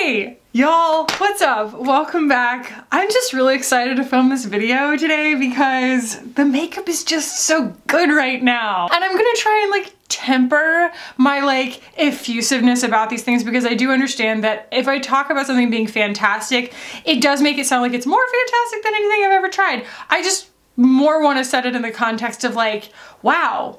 Hey! Y'all, what's up? Welcome back. I'm just really excited to film this video today because the makeup is just so good right now. And I'm gonna try and temper my effusiveness about these things because I do understand that if I talk about something being fantastic, it does make it sound like it's more fantastic than anything I've ever tried. I just more want to set it in the context of wow,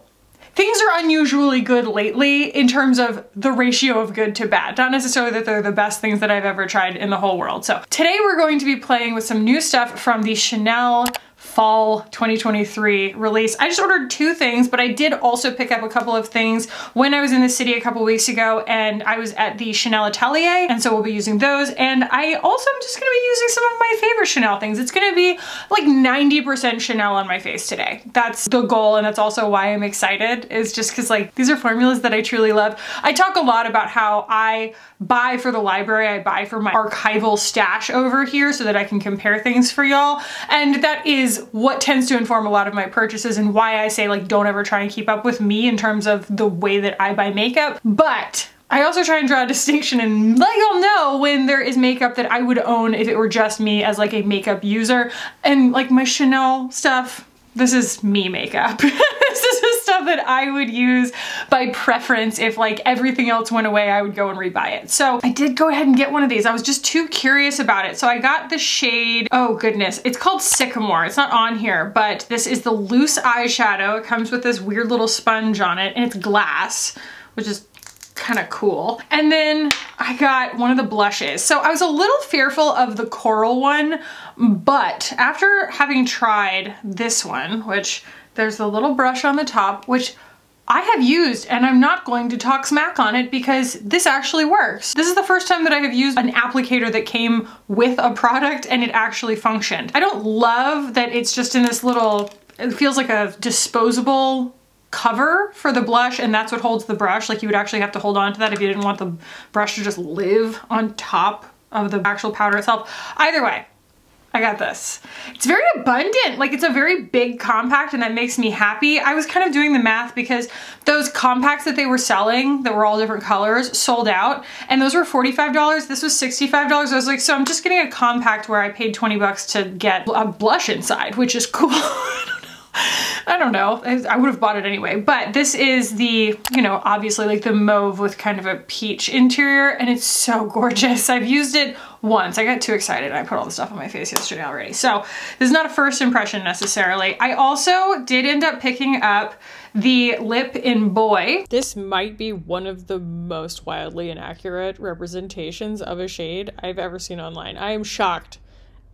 things are unusually good lately in terms of the ratio of good to bad. Not necessarily that they're the best things that I've ever tried in the whole world. So today we're going to be playing with some new stuff from the Chanel Fall 2023 release. I just ordered 2 things, but I did also pick up a couple of things when I was in the city a couple weeks ago and I was at the Chanel Atelier, and so we'll be using those. And I also am just gonna be using some of my favorite Chanel things. It's gonna be 90% Chanel on my face today. That's the goal, and that's also why I'm excited, is just because these are formulas that I truly love. I talk a lot about how I buy for the library, I buy for my archival stash over here so that I can compare things for y'all. And that is what tends to inform a lot of my purchases and why I say don't ever try and keep up with me in terms of the way that I buy makeup. But I also try and draw a distinction and let y'all know when there is makeup that I would own if it were just me as a makeup user. And my Chanel stuff, this is me makeup. This is the stuff that I would use by preference. If everything else went away, I would go and rebuy it. So I did go ahead and get one of these. I was just too curious about it. So I got the shade, oh goodness, it's called Sycamore. It's not on here, but this is the loose eyeshadow. It comes with this weird little sponge on it and it's glass, which is kind of cool. And then I got one of the blushes. So I was a little fearful of the coral one, but after having tried this one, which there's the little brush on the top, which I have used and I'm not going to talk smack on it because this actually works. This is the first time that I have used an applicator that came with a product and it actually functioned. I don't love that it's just in this little, it feels like a disposable cover for the blush, and that's what holds the brush. You would actually have to hold on to that if you didn't want the brush to just live on top of the actual powder itself. Either way, I got this. It's very abundant, it's a very big compact, and that makes me happy. I was kind of doing the math because those compacts that they were selling that were all different colors sold out, and those were $45. This was $65. I was so I'm just getting a compact where I paid 20 bucks to get a blush inside, which is cool. I don't know. I would have bought it anyway, but this is the, obviously the mauve with kind of a peach interior, and it's so gorgeous. I've used it once. I got too excited and I put all the stuff on my face yesterday already. So this is not a first impression necessarily. I also did end up picking up the lip in Boy. This might be one of the most wildly inaccurate representations of a shade I've ever seen online. I am shocked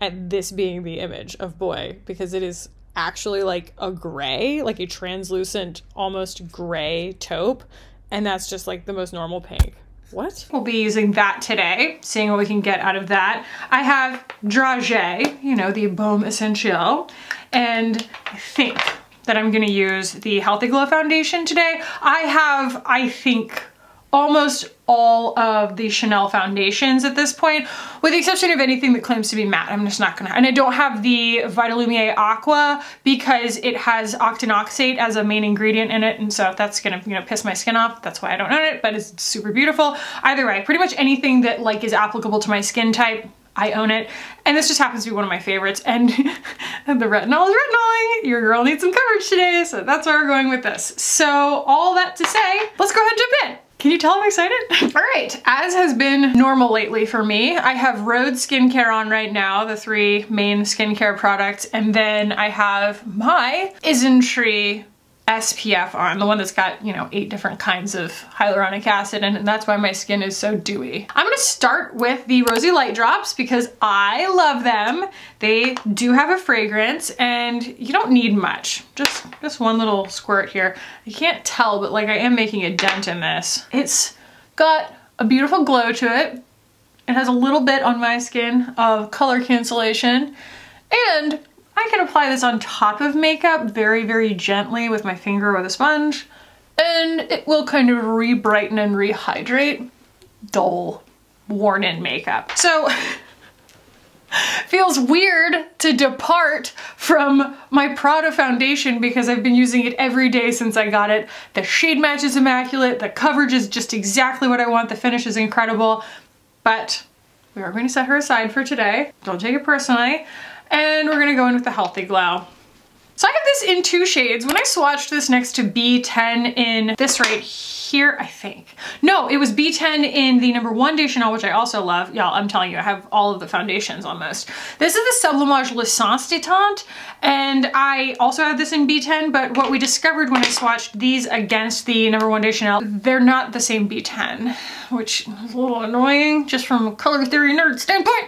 at this being the image of Boy because it is actually a gray, a translucent, almost gray taupe, and that's just the most normal pink. What? We'll be using that today, seeing what we can get out of that. I have Drage, the Baume Essentiel, and I think that I'm gonna use the Healthy Glow foundation today. I have, I think, almost all of the Chanel foundations at this point, with the exception of anything that claims to be matte. I'm just not gonna, and I don't have the Vitalumiere Aqua because it has octinoxate as a main ingredient in it, and so that's gonna, piss my skin off. That's why I don't own it, but it's super beautiful. Either way, pretty much anything that is applicable to my skin type, I own it. And this just happens to be one of my favorites, and the retinol is retinoling. Your girl needs some coverage today, so that's why we're going with this. So all that to say, let's go ahead and jump in. Can you tell I'm excited? All right, as has been normal lately for me, I have Rhode skincare on right now, the 3 main skincare products, and then I have my Isntree SPF on, the one that's got, 8 different kinds of hyaluronic acid, and that's why my skin is so dewy. I'm gonna start with the Rosy Light Drops because I love them. They do have a fragrance and you don't need much. Just one little squirt here. You can't tell, but I am making a dent in this. It's got a beautiful glow to it. It has a little bit on my skin of color cancellation, and I can apply this on top of makeup very, very gently with my finger with a sponge, and it will kind of re-brighten and rehydrate dull, worn-in makeup. So feels weird to depart from my Prada foundation because I've been using it every day since I got it. The shade match is immaculate, the coverage is just exactly what I want, the finish is incredible, but We are going to set her aside for today. Don't take it personally. And we're gonna go in with the Healthy Glow. So I have this in 2 shades. When I swatched this next to B10 in this right here, I think. No, it was B10 in the #1 de Chanel, which I also love. Y'all, I'm telling you, I have all of the foundations almost. This is the Sublimage L'Essence Détente, and I also have this in B10, but what we discovered when I swatched these against the #1 de Chanel, they're not the same B10, which is a little annoying just from a color theory nerd standpoint.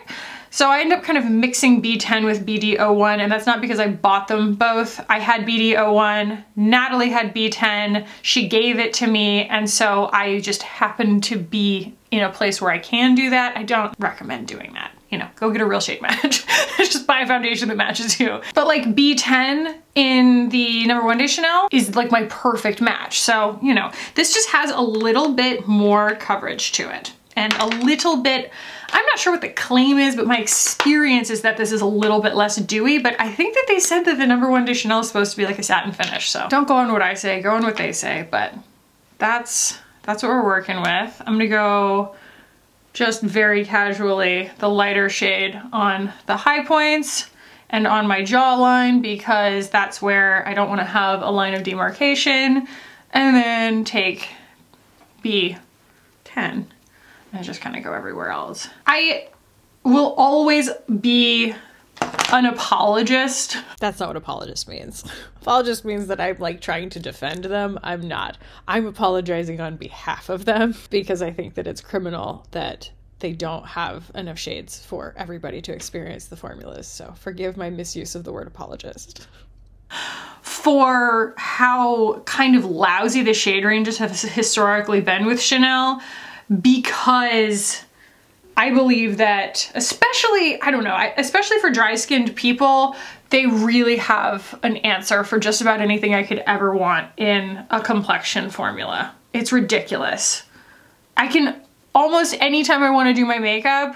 So I ended up kind of mixing B10 with BD01, and that's not because I bought them both. I had BD01, Natalie had B10, she gave it to me, and so I just happened to be in a place where I can do that. I don't recommend doing that. You know, go get a real shade match. Just buy a foundation that matches you. But like B10 in the #1 de Chanel is like my perfect match. So, you know, this just has a little bit more coverage to it. And a little bit, I'm not sure what the claim is, but my experience is that this is a little bit less dewy, but I think that they said that the #1 de Chanel is supposed to be like a satin finish, so don't go on what I say, go on what they say, but that's what we're working with. I'm gonna go just very casually the lighter shade on the high points and on my jawline because that's where I don't wanna have a line of demarcation, and then take B10. And just kind of go everywhere else. I will always be an apologist. That's not what apologist means. Apologist means that I'm like trying to defend them. I'm not. I'm apologizing on behalf of them because I think that it's criminal that they don't have enough shades for everybody to experience the formulas. So forgive my misuse of the word apologist. For how kind of lousy the shade ranges have historically been with Chanel, because I believe that, especially, I don't know, especially for dry-skinned people, they really have an answer for just about anything I could ever want in a complexion formula. It's ridiculous. I can, almost anytime I want to do my makeup,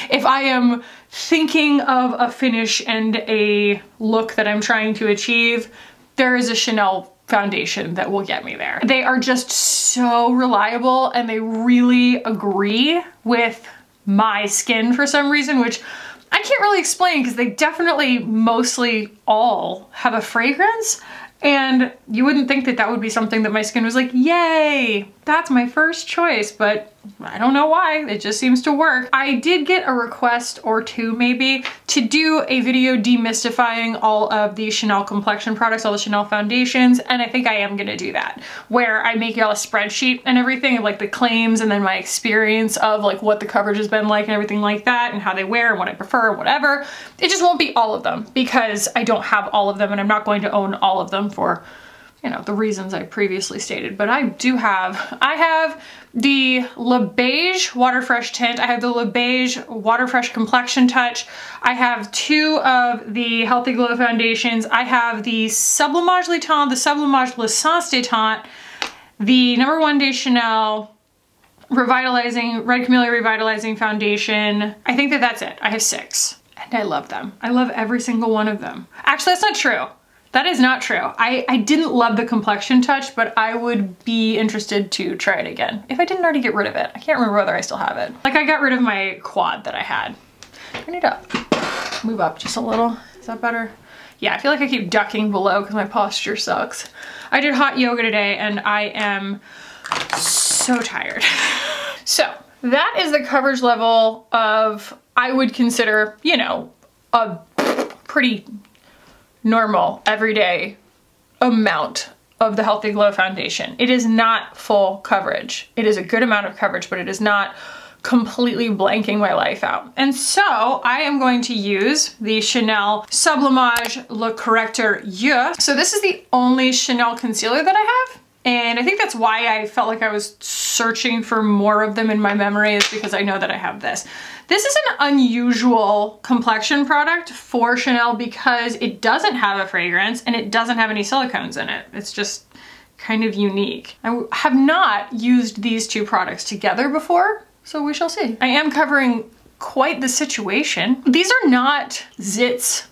if I am thinking of a finish and a look that I'm trying to achieve, there is a Chanel foundation that will get me there. They are just so reliable and they really agree with my skin for some reason, which I can't really explain because they definitely mostly all have a fragrance, and you wouldn't think that that would be something that my skin was like, yay, that's my first choice, but I don't know why, it just seems to work. I did get a request or two maybe to do a video demystifying all of the Chanel complexion products, all the Chanel foundations, and I think I am gonna do that, where I make y'all a spreadsheet and everything of like the claims and then my experience of like what the coverage has been like and everything like that and how they wear and what I prefer and whatever. It just won't be all of them because I don't have all of them and I'm not going to own all of them for, you know, the reasons I previously stated, but I have the Le Beige Water Fresh tint. I have the Le Beige Water Fresh Complexion Touch. I have 2 of the Healthy Glow foundations. I have the Sublimage Détente, the Sublimage L'Essence Détente, the #1 de Chanel Revitalizing, Red Camellia Revitalizing Foundation. I think that that's it. I have 6 and I love them. I love every single one of them. Actually, that's not true. That is not true. I didn't love the complexion touch, but I would be interested to try it again if I didn't already get rid of it. I can't remember whether I still have it. Like I got rid of my quad that I had. Turn it up. Move up just a little. Is that better? Yeah, I feel like I keep ducking below because my posture sucks. I did hot yoga today and I am so tired. So that is the coverage level of, I would consider, you know, a pretty normal, everyday amount of the Healthy Glow foundation. It is not full coverage. It is a good amount of coverage, but it is not completely blanking my life out. And so I am going to use the Chanel Sublimage Le Correcteur Yeux. So this is the only Chanel concealer that I have. And I think that's why I felt like I was searching for more of them in my memory, is because I know that I have this. This is an unusual complexion product for Chanel because it doesn't have a fragrance and it doesn't have any silicones in it. It's just kind of unique. I have not used these 2 products together before, so we shall see. I am covering quite the situation. These are not zits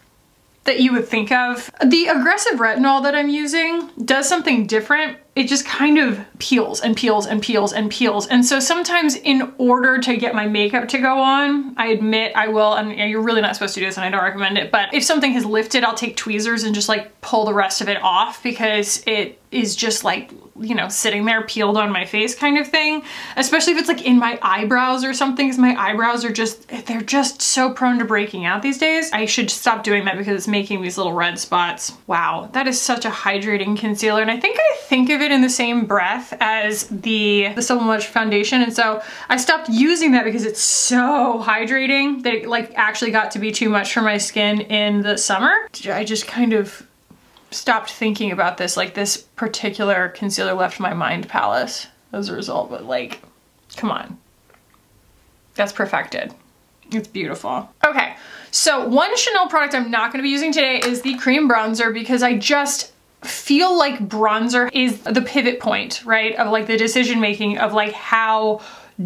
that you would think of. The aggressive retinol that I'm using does something different. It just kind of peels and peels and peels and peels. And so sometimes in order to get my makeup to go on, I admit I will, and you're really not supposed to do this and I don't recommend it, but if something has lifted, I'll take tweezers and just like pull the rest of it off because it is just like, you know, sitting there peeled on my face kind of thing. Especially if it's like in my eyebrows or something, because my eyebrows are just, they're just so prone to breaking out these days. I should stop doing that because it's making these little red spots. Wow, that is such a hydrating concealer. And I think of it in the same breath as the So Much foundation. And so I stopped using that because it's so hydrating that it like actually got to be too much for my skin in the summer. I just kind of stopped thinking about this, like this particular concealer left my mind palace as a result, but like, come on. That's perfected. It's beautiful. Okay, so one Chanel product I'm not gonna be using today is the cream bronzer because I just feel like bronzer is the pivot point, right? Of like the decision making of like how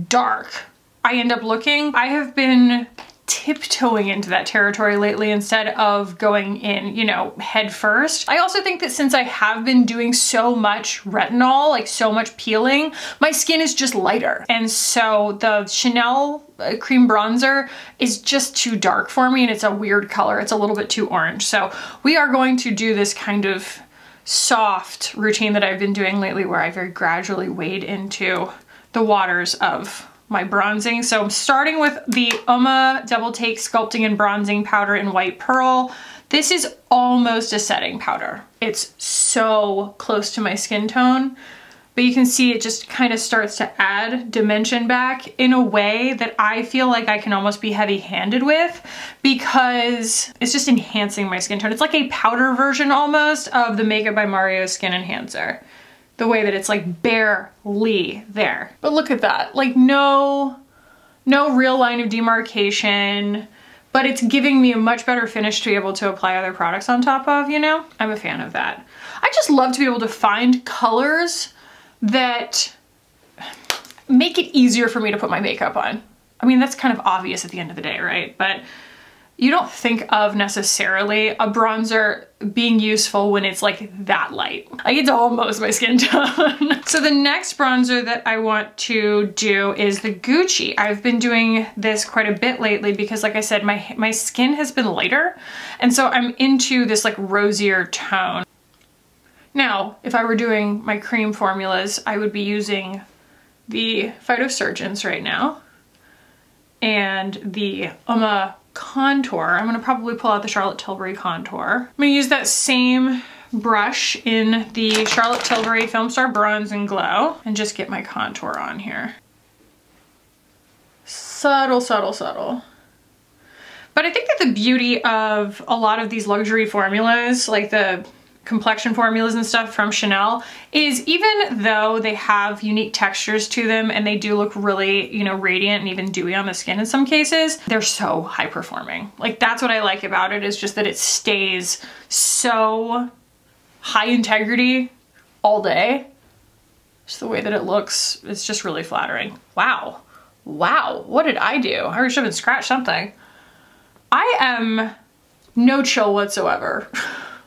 dark I end up looking. I have been tiptoeing into that territory lately instead of going in, you know, head first. I also think that since I have been doing so much retinol, like so much peeling, my skin is just lighter. And so the Chanel cream bronzer is just too dark for me and it's a weird color. It's a little bit too orange. So we are going to do this kind of soft routine that I've been doing lately where I very gradually wade into the waters of my bronzing. So I'm starting with the Uoma Double Take Sculpting and Bronzing Powder in White Pearl. This is almost a setting powder. It's so close to my skin tone, but you can see it just kind of starts to add dimension back in a way that I feel like I can almost be heavy-handed with because it's just enhancing my skin tone. It's like a powder version almost of the Makeup by Mario Skin Enhancer. The way that it's like barely there. But look at that, like no real line of demarcation, but it's giving me a much better finish to be able to apply other products on top of, you know? I'm a fan of that. I just love to be able to find colors that make it easier for me to put my makeup on. I mean, that's kind of obvious at the end of the day, right? But you don't think of necessarily a bronzer being useful when it's like that light. Like it's almost my skin tone. So the next bronzer that I want to do is the Gucci. I've been doing this quite a bit lately because like I said, my skin has been lighter. And so I'm into this like rosier tone. Now, if I were doing my cream formulas, I would be using the Phytosurgeons right now and the Uoma contour. I'm gonna probably pull out the Charlotte Tilbury contour. I'm gonna use that same brush in the Charlotte Tilbury Film Star Bronze and Glow and just get my contour on here. Subtle, subtle, subtle. But I think that the beauty of a lot of these luxury formulas, like the complexion formulas and stuff from Chanel, is even though they have unique textures to them and they do look really, you know, radiant and even dewy on the skin in some cases, they're so high performing. Like that's what I like about it, is just that it stays so high integrity all day. Just the way that it looks, it's just really flattering. Wow. Wow, what did I do? I should have scratched something. I am no chill whatsoever.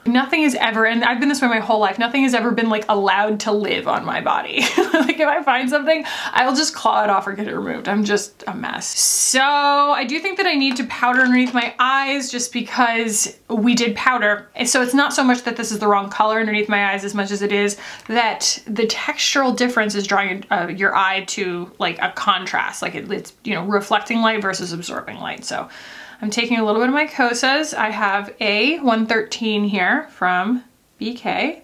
Nothing is ever, and I've been this way my whole life, nothing has ever been like allowed to live on my body. Like if I find something, I'll just claw it off or get it removed. I'm just a mess. So I do think that I need to powder underneath my eyes just because we did powder. So it's not so much that this is the wrong color underneath my eyes as much as it is that the textural difference is drawing your eye to like a contrast. Like it's, you know, reflecting light versus absorbing light. So I'm taking a little bit of my Kosas. I have a 113 here from BK,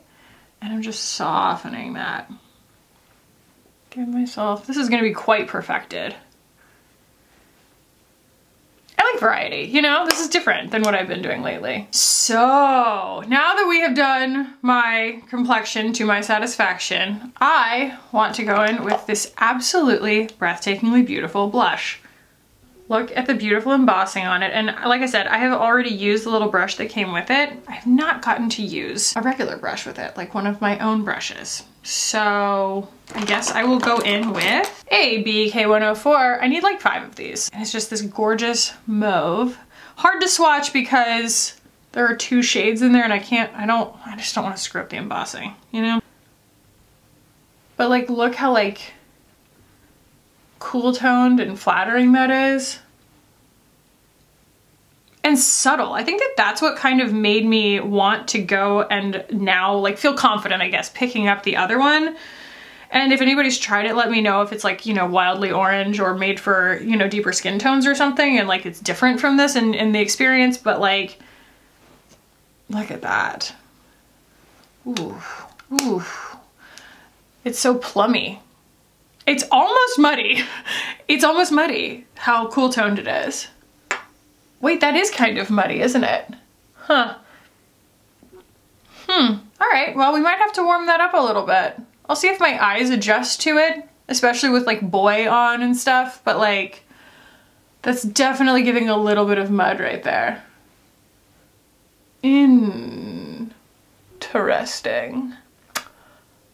and I'm just softening that. Give myself, this is gonna be quite perfected. I like variety, you know? This is different than what I've been doing lately. So now that we have done my complexion to my satisfaction, I want to go in with this absolutely breathtakingly beautiful blush. Look at the beautiful embossing on it. And like I said, I have already used the little brush that came with it. I have not gotten to use a regular brush with it, like one of my own brushes. So I guess I will go in with a BK104. I need like 5 of these. And it's just this gorgeous mauve. Hard to swatch because there are 2 shades in there and I just don't want to screw up the embossing, you know? But like, look how like cool toned and flattering that is. And subtle. I think that that's what kind of made me want to go and now like feel confident, I guess, picking up the other one. And if anybody's tried it, let me know if it's like, you know, wildly orange or made for, you know, deeper skin tones or something, and like it's different from this in the experience, but like, look at that. Ooh, ooh. It's so plummy. It's almost muddy. It's almost muddy how cool toned it is. Wait, that is kind of muddy, isn't it? Huh. All right, well, we might have to warm that up a little bit. I'll see if my eyes adjust to it, especially with like boy on and stuff, but like, that's definitely giving a little bit of mud right there. Interesting.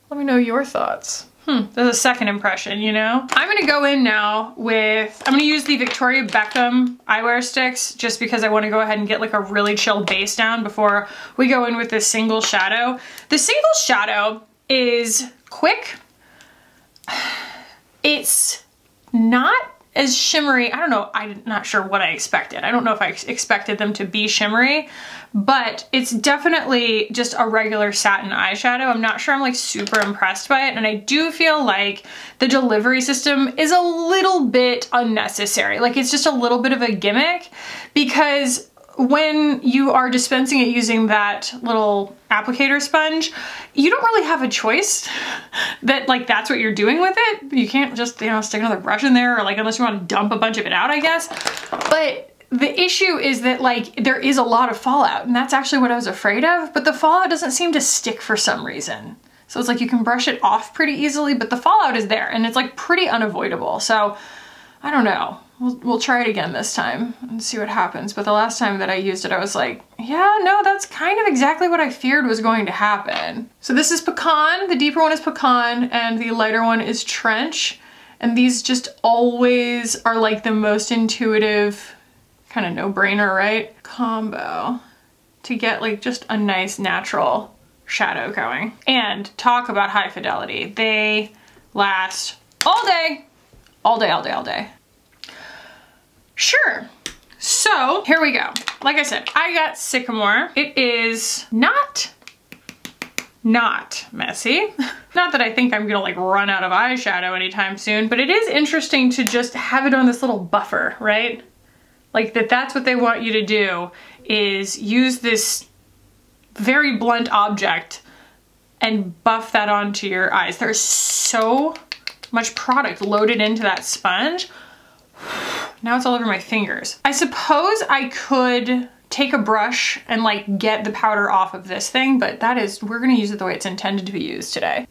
Let me know your thoughts. There's a second impression, you know? I'm gonna go in now with, I'm gonna use the Victoria Beckham eyewear sticks just because I wanna go ahead and get like a really chill base down before we go in with this single shadow. The single shadow is quick. It's not as shimmery. I don't know, I'm not sure what I expected. I don't know if I expected them to be shimmery, but it's definitely just a regular satin eyeshadow. I'm not sure I'm like super impressed by it, and I do feel like the delivery system is a little bit unnecessary. Like, it's just a little bit of a gimmick, because when you are dispensing it using that little applicator sponge, you don't really have a choice that like that's what you're doing with it. You can't just, you know, stick another brush in there, or like, unless you want to dump a bunch of it out, I guess. But the issue is that like there is a lot of fallout, and that's actually what I was afraid of, but the fallout doesn't seem to stick for some reason. So it's like you can brush it off pretty easily, but the fallout is there and it's like pretty unavoidable. So I don't know. We'll try it again this time and see what happens. But the last time that I used it, I was like, yeah, no, that's kind of exactly what I feared was going to happen. So this is Pecan, the deeper one is Pecan, and the lighter one is Trench. And these just always are like the most intuitive, kind of no-brainer, right? Combo to get like just a nice natural shadow going. And talk about high fidelity. They last all day, all day, all day, all day. Sure. So here we go. Like I said, I got Sycamore. It is not messy. Not that I think I'm gonna like run out of eyeshadow anytime soon, but it is interesting to just have it on this little buffer, right? Like that's what they want you to do, is use this very blunt object and buff that onto your eyes. There's so much product loaded into that sponge. Now it's all over my fingers. I suppose I could take a brush and like get the powder off of this thing, but we're gonna use it the way it's intended to be used today.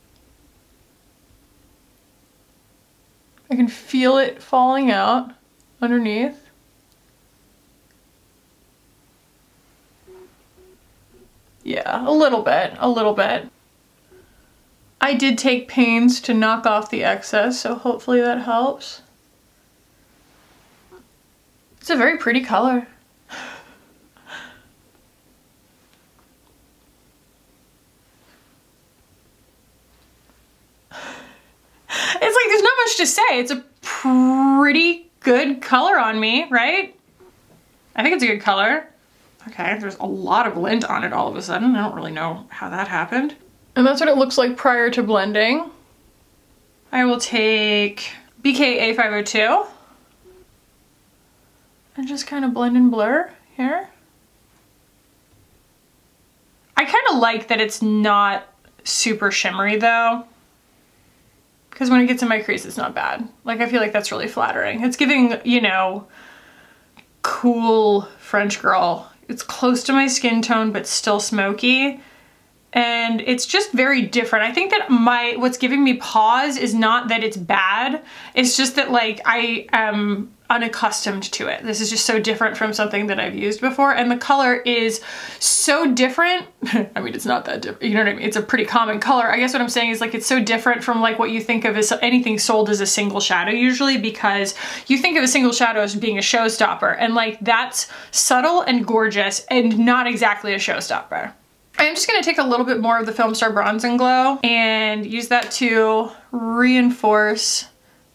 I can feel it falling out underneath. Yeah, a little bit, a little bit. I did take pains to knock off the excess, so hopefully that helps. It's a very pretty color. It's like there's not much to say. It's a pretty good color on me, right? I think it's a good color. Okay, there's a lot of lint on it all of a sudden. I don't really know how that happened. And that's what it looks like prior to blending. I will take BK-A502 and just kind of blend and blur here. I kind of like that it's not super shimmery though, because when it gets in my crease, it's not bad. Like, I feel like that's really flattering. It's giving, you know, cool French girl. It's close to my skin tone, but still smoky. And it's just very different. I think that what's giving me pause is not that it's bad. It's just that like I am unaccustomed to it. This is just so different from something that I've used before, and the color is so different. I mean, it's not that different, you know what I mean? It's a pretty common color. I guess what I'm saying is like it's so different from like what you think of as anything sold as a single shadow usually, because you think of a single shadow as being a showstopper, and like that's subtle and gorgeous and not exactly a showstopper. I'm just gonna take a little bit more of the Film Star Bronze and Glow and use that to reinforce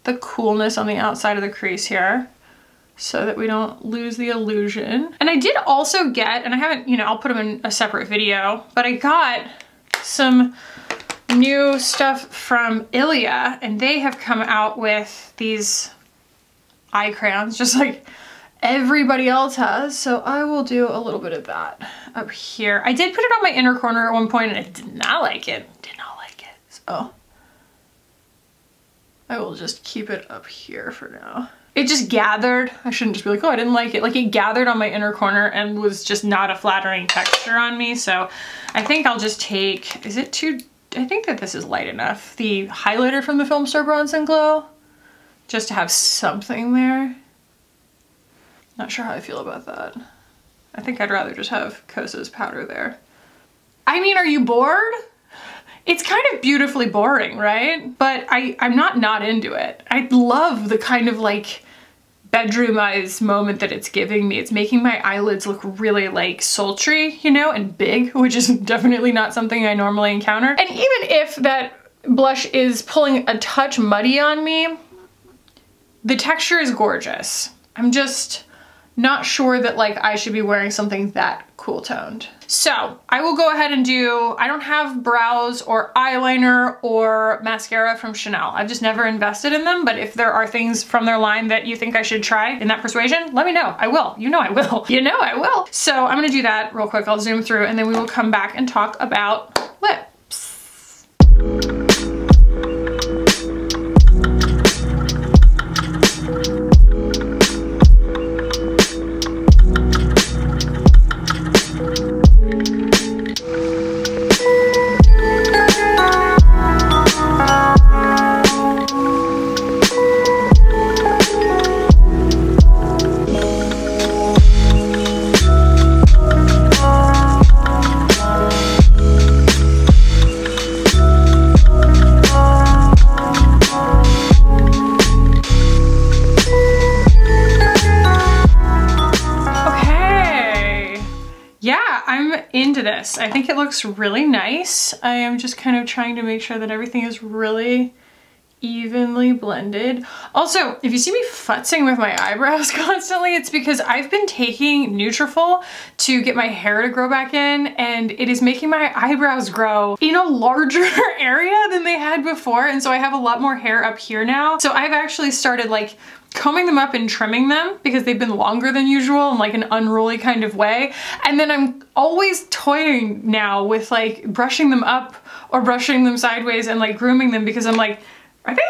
the coolness on the outside of the crease here so that we don't lose the illusion. And I did also get, and I haven't, you know, I'll put them in a separate video, but I got some new stuff from Ilia, and they have come out with these eye crayons just like everybody else has. So I will do a little bit of that up here. I did put it on my inner corner at one point and I did not like it. Did not like it. So I will just keep it up here for now. It just gathered. I shouldn't just be like, oh, I didn't like it. Like it gathered on my inner corner and was just not a flattering texture on me. So I think I'll just take, is it too, I think that this is light enough. The highlighter from the Film Star Bronze and Glow, just to have something there. Not sure how I feel about that. I think I'd rather just have Kosa's powder there. I mean, are you bored? It's kind of beautifully boring, right? But I'm not into it. I love the kind of like bedroom eyes moment that it's giving me. It's making my eyelids look really like sultry, you know, and big, which is definitely not something I normally encounter. And even if that blush is pulling a touch muddy on me, the texture is gorgeous. I'm just not sure that like I should be wearing something that cool toned. So I will go ahead and do, I don't have brows or eyeliner or mascara from Chanel. I've just never invested in them, but if there are things from their line that you think I should try in that persuasion, let me know. I will. You know I will. You know I will. So I'm gonna do that real quick. I'll zoom through and then we will come back and talk about lips. Into this. I think it looks really nice. I am just kind of trying to make sure that everything is really evenly blended. Also, if you see me futzing with my eyebrows constantly, it's because I've been taking Nutrafol to get my hair to grow back in, and it is making my eyebrows grow in a larger area than they had before, and so I have a lot more hair up here now. So I've actually started like combing them up and trimming them because they've been longer than usual in like an unruly kind of way. And then I'm always toying now with like brushing them up or brushing them sideways and like grooming them because I'm like, are they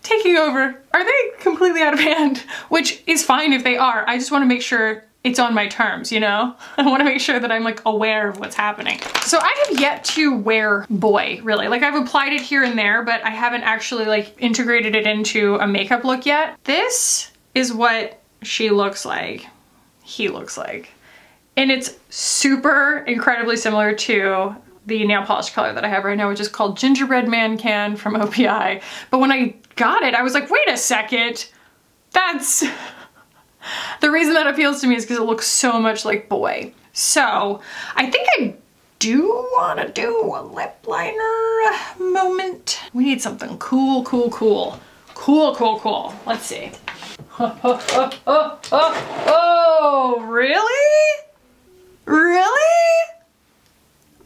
taking over? Are they completely out of hand? Which is fine if they are. I just want to make sure it's on my terms, you know? I want to make sure that I'm like aware of what's happening. So I have yet to wear Boy, really. Like I've applied it here and there, but I haven't actually like integrated it into a makeup look yet. This is what she looks like, he looks like. And it's super incredibly similar to the nail polish color that I have right now, which is called Gingerbread Man Can from OPI. But when I got it, I was like, wait a second, that's... The reason that appeals to me is because it looks so much like Boy. So I think I do want to do a lip liner moment. We need something cool, cool, cool. Cool, cool, cool. Let's see. Oh, really? Really?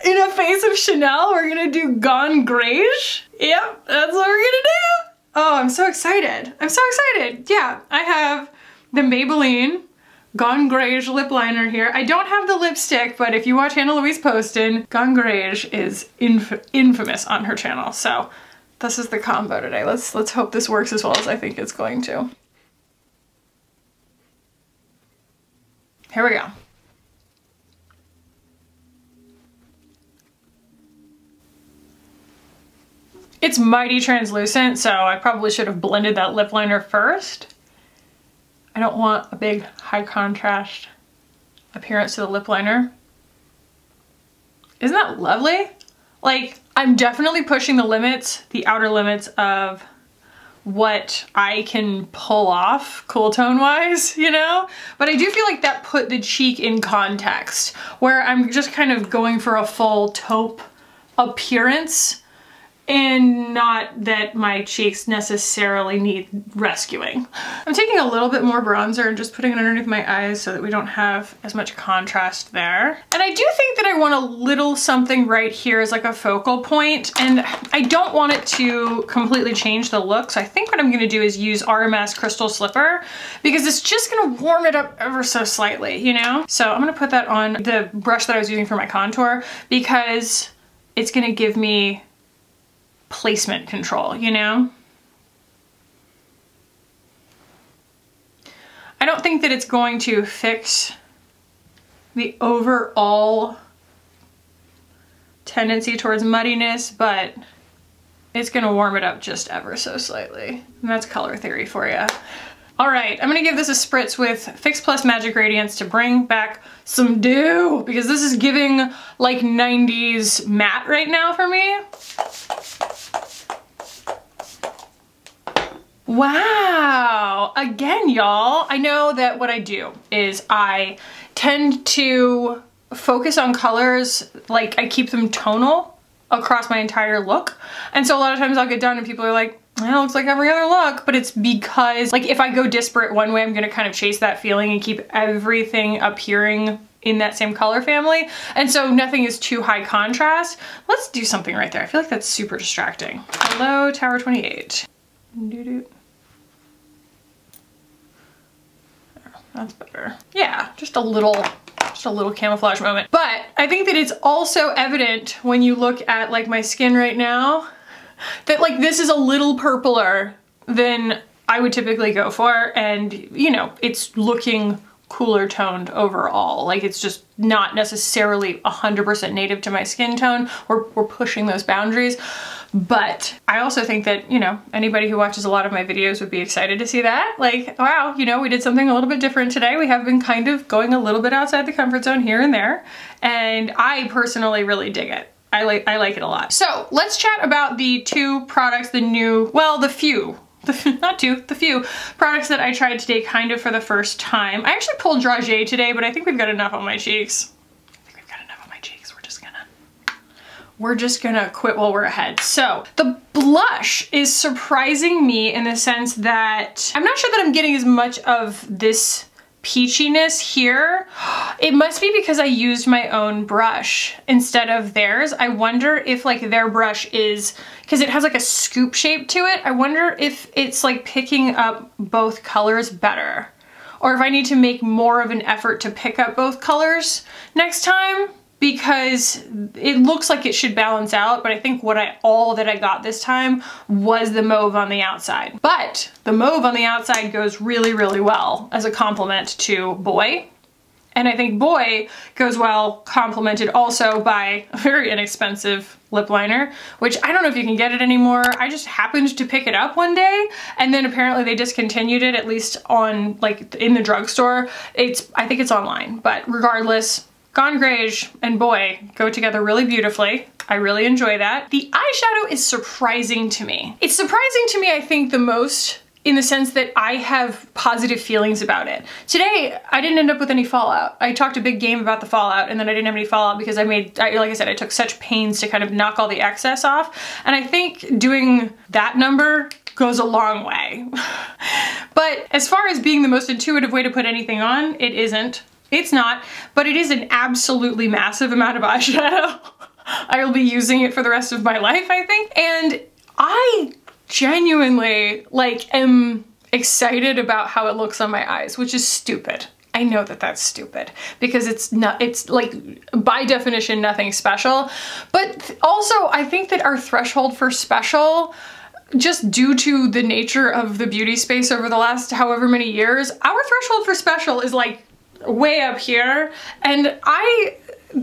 In a face of Chanel, we're gonna do Gone Greige? Yep, that's what we're gonna do. Oh, I'm so excited. I'm so excited. Yeah, I have the Maybelline Gone Greige lip liner here. I don't have the lipstick, but if you watch Hannah Louise Poston, Gone Greige is infamous on her channel. So this is the combo today. Let's hope this works as well as I think it's going to. Here we go. It's mighty translucent, so I probably should have blended that lip liner first. I don't want a big high contrast appearance to the lip liner. Isn't that lovely? Like, I'm definitely pushing the limits, the outer limits of what I can pull off cool tone wise, you know? But I do feel like that put the cheek in context, where I'm just kind of going for a full taupe appearance, and not that my cheeks necessarily need rescuing. I'm taking a little bit more bronzer and just putting it underneath my eyes so that we don't have as much contrast there. And I do think that I want a little something right here as like a focal point, and I don't want it to completely change the look. So I think what I'm gonna do is use RMS Crystal Slipper, because it's just gonna warm it up ever so slightly, you know? So I'm gonna put that on the brush that I was using for my contour, because it's gonna give me placement control, you know? I don't think that it's going to fix the overall tendency towards muddiness, but it's gonna warm it up just ever so slightly. And that's color theory for you. All right, I'm gonna give this a spritz with Fix Plus Magic Radiance to bring back some dew, because this is giving like 90s matte right now for me. Wow, again, y'all. I know that what I do is I tend to focus on colors, like I keep them tonal across my entire look. And so a lot of times I'll get done and people are like, well, it looks like every other look, but it's because like if I go disparate one way, I'm gonna kind of chase that feeling and keep everything appearing in that same color family. And so nothing is too high contrast. Let's do something right there. I feel like that's super distracting. Hello, Tower 28. Doo-doo. That's better. Yeah, just a little camouflage moment. But I think that it's also evident when you look at like my skin right now, that like this is a little purpler than I would typically go for. And you know, it's looking cooler toned overall. Like it's just not necessarily 100% native to my skin tone. We're pushing those boundaries. But I also think that, you know, anybody who watches a lot of my videos would be excited to see that. Like, wow, you know, we did something a little bit different today. We have been kind of going a little bit outside the comfort zone here and there. And I personally really dig it. I like it a lot. So let's chat about the two products, the few products that I tried today kind of for the first time. I actually pulled Greige today, but I think we've got enough on my cheeks. We're just gonna quit while we're ahead. So the blush is surprising me in the sense that I'm not sure that I'm getting as much of this peachiness here. It must be because I used my own brush instead of theirs. I wonder if like their brush is, because it has like a scoop shape to it, I wonder if it's like picking up both colors better, or if I need to make more of an effort to pick up both colors next time, because it looks like it should balance out, but I think all that I got this time was the mauve on the outside. But the mauve on the outside goes really, really well as a complement to Boy. And I think Boy goes well complemented also by a very inexpensive lip liner, which I don't know if you can get it anymore. I just happened to pick it up one day, and then apparently they discontinued it, at least on like in the drugstore. I think it's online, but regardless, Gone Greige and Boy go together really beautifully. I really enjoy that. The eyeshadow is surprising to me. It's surprising to me, I think, the most in the sense that I have positive feelings about it. Today, I didn't end up with any fallout. I talked a big game about the fallout, and then I didn't have any fallout because like I said, I took such pains to kind of knock all the excess off. And I think doing that number goes a long way. But as far as being the most intuitive way to put anything on, it isn't. It's not, but it is an absolutely massive amount of eyeshadow. I will be using it for the rest of my life, I think. And I genuinely like am excited about how it looks on my eyes, which is stupid. I know that that's stupid because it's like by definition nothing special, but also I think that our threshold for special, just due to the nature of the beauty space over the last however many years, our threshold for special is like way up here, and I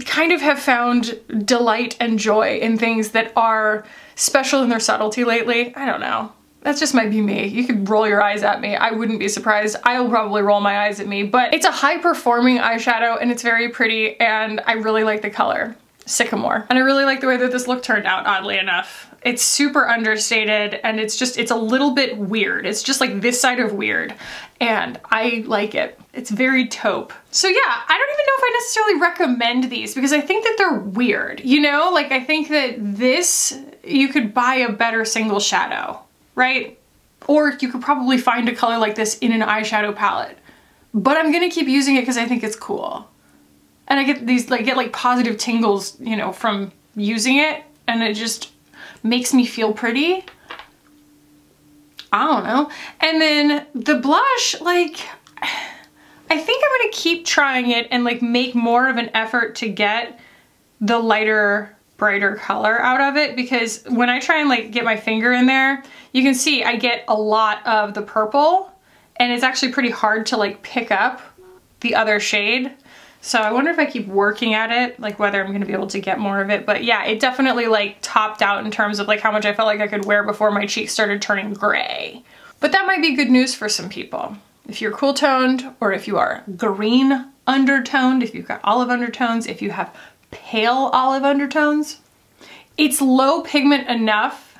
kind of have found delight and joy in things that are special in their subtlety lately. I don't know. That just might be me. You could roll your eyes at me. I wouldn't be surprised. I'll probably roll my eyes at me, but it's a high performing eyeshadow and it's very pretty and I really like the color. Sycamore. And I really like the way that this look turned out, oddly enough. It's super understated and it's a little bit weird. It's just like this side of weird and I like it. It's very taupe. So yeah, I don't even know if I necessarily recommend these because I think that they're weird, you know? Like I think that this, you could buy a better single shadow, right? Or you could probably find a color like this in an eyeshadow palette. But I'm gonna keep using it because I think it's cool. And I get these, like positive tingles, you know, from using it and it just makes me feel pretty. I don't know. And then the blush, like, I think I'm gonna keep trying it and like make more of an effort to get the lighter, brighter color out of it because when I try and like get my finger in there, you can see I get a lot of the purple and it's actually pretty hard to like pick up the other shade. So I wonder if I keep working at it, like whether I'm gonna be able to get more of it. But yeah, it definitely like topped out in terms of like how much I felt like I could wear before my cheeks started turning gray. But that might be good news for some people. If you're cool toned or if you are green undertoned, if you've got olive undertones, if you have pale olive undertones, it's low pigment enough.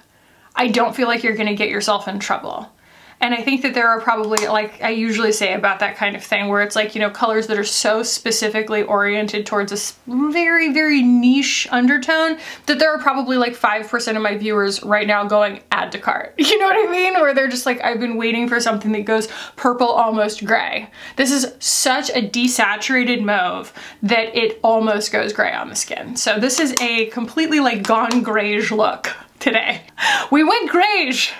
I don't feel like you're gonna get yourself in trouble. And I think that there are probably, like I usually say about that kind of thing, where it's like, you know, colors that are so specifically oriented towards a very, very niche undertone that there are probably like 5% of my viewers right now going add to cart. You know what I mean? Where they're just like, I've been waiting for something that goes purple, almost gray. This is such a desaturated mauve that it almost goes gray on the skin. So this is a completely like Gone Greige look today. We went greige!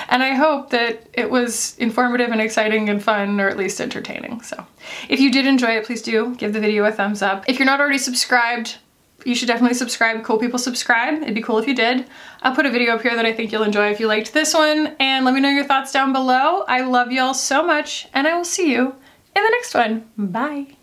And I hope that it was informative and exciting and fun, or at least entertaining. So if you did enjoy it, please do give the video a thumbs up. If you're not already subscribed, you should definitely subscribe. Cool people subscribe. It'd be cool if you did. I'll put a video up here that I think you'll enjoy if you liked this one, and let me know your thoughts down below. I love y'all so much, and I will see you in the next one. Bye.